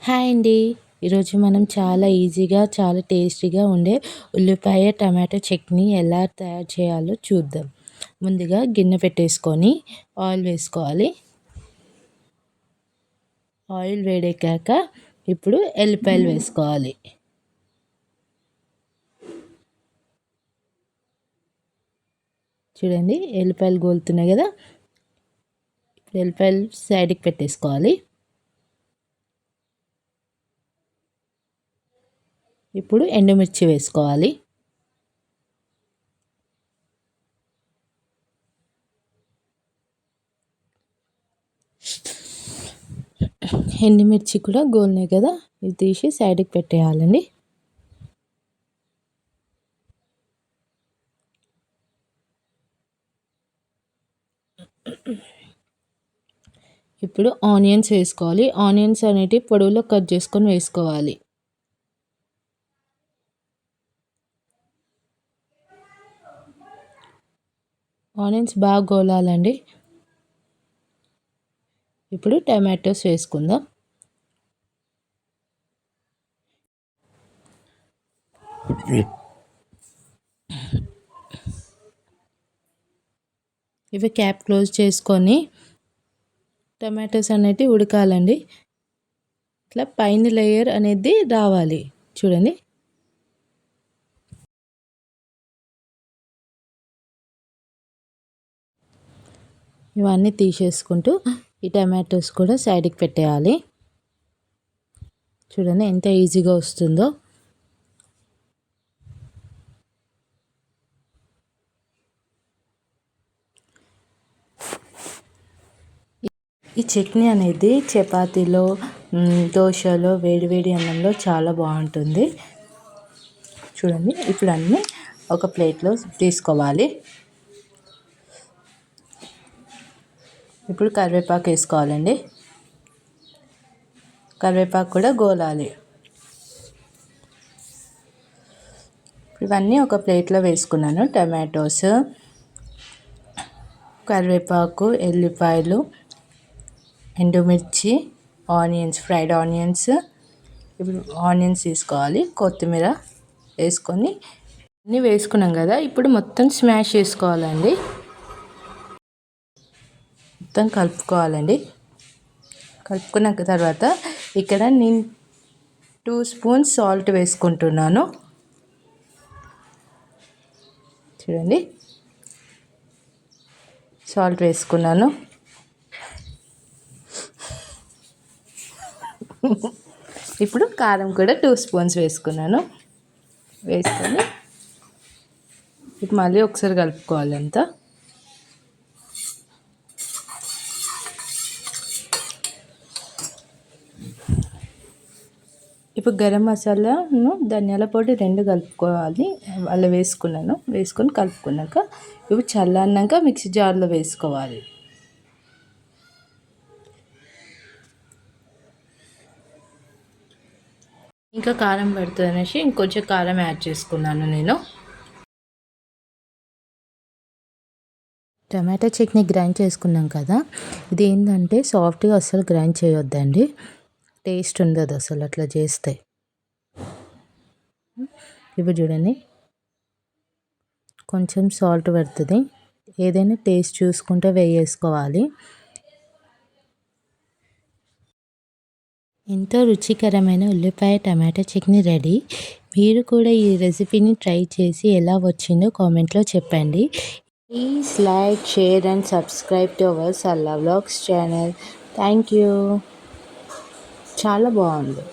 Hi అండి. ఈరోజు మనం చాలా ఈజీగా చాలా టేస్టీగా ఉండే ఉల్లిపాయ టమాటో చట్నీ ఎలా తయారు చేయాలో చూద్దాం. ముందుగా గిన్నె పెట్టేసుకొని ఆయిల్ వేసుకోవాలి. ఆయిల్ వేడెక్కాక ఇప్పుడు ఎల్లిపాయలు వేసుకోవాలి. చూడండి ఎల్లిపాయలు గోలుతున్నాయి కదా. ఎల్లిపాయలు సైడ్కి పెట్టేసుకోవాలి. ఇప్పుడు ఎండుమిర్చి వేసుకోవాలి. ఎండుమిర్చి కూడా గోలినాయి కదా, ఇది తీసి సైడ్కి పెట్టేయాలండి. ఇప్పుడు ఆనియన్స్ వేసుకోవాలి. ఆనియన్స్ అనేటివి పొడవులో కట్ చేసుకొని వేసుకోవాలి. ఆనియన్స్ బాగా గోలాలండి. ఇప్పుడు టమాటోస్ వేసుకుందాం. ఇవి క్యాప్ క్లోజ్ చేసుకొని టమాటోస్ అనేటివి ఉడకాలండి. ఇట్లా పైన లేయర్ అనేది రావాలి. చూడండి, ఇవన్నీ తీసేసుకుంటూ ఈ టమాటోస్ కూడా సైడ్కి పెట్టేయాలి. చూడండి ఎంత ఈజీగా వస్తుందో. ఈ చట్నీ అనేది చపాతీలో, దోశలో, వేడివేడి అన్నంలో చాలా బాగుంటుంది. చూడండి, ఇప్పుడు అన్నీ ఒక ప్లేట్లో తీసుకోవాలి. ఇప్పుడు కరివేపాకు వేసుకోవాలండి. కరివేపాకు కూడా గోలాలి. ఇవన్నీ ఒక ప్లేట్లో వేసుకున్నాను. టమాటోస్, కరివేపాకు, ఎల్లిపాయలు, ఎండుమిర్చి, ఆనియన్స్, ఫ్రైడ్ ఆనియన్స్. ఇప్పుడు ఆనియన్స్ తీసుకోవాలి. కొత్తిమీర వేసుకొని అన్నీ వేసుకున్నాం కదా, ఇప్పుడు మొత్తం స్మాష్ చేసుకోవాలండి. మొత్తం కలుపుకోవాలండి. కలుపుకున్న తర్వాత ఇక్కడ నేను 2 స్పూన్స్ సాల్ట్ వేసుకుంటున్నాను. చూడండి, సాల్ట్ వేసుకున్నాను. ఇప్పుడు కారం కూడా 2 స్పూన్స్ వేసుకున్నాను. వేసుకొని ఇప్పుడు మళ్ళీ ఒకసారి కలుపుకోవాలి అంతా. ఇప్పుడు గరం మసాలాను, ధనియాల పొడి 2 కలుపుకోవాలి. అలా వేసుకున్నాను. వేసుకొని కలుపుకున్నాక ఇవి చల్లన్నాక మిక్సీ జార్లో వేసుకోవాలి. ఇంకా కారం పడుతుంది అనేసి ఇంకొంచెం కారం యాడ్ చేసుకున్నాను నేను. టమాటా చట్నీ గ్రైండ్ చేసుకున్నాం కదా, ఇది ఏంటంటే సాఫ్ట్గా అస్సలు గ్రైండ్ చేయొద్దండి. టేస్ట్ ఉండదు అసలు అట్లా చేస్తే. ఇప్పుడు చూడండి, కొంచెం సాల్ట్ పడుతుంది. ఏదైనా టేస్ట్ చూసుకుంటే వేసుకోవాలి. ఎంతో రుచికరమైన ఉల్లిపాయ టమాటా చట్నీ రెడీ. మీరు కూడా ఈ రెసిపీని ట్రై చేసి ఎలా వచ్చిందో కామెంట్లో చెప్పండి. Please like, share and subscribe to our Salla vlogs channel. Thank you. చాలా బాగుంది.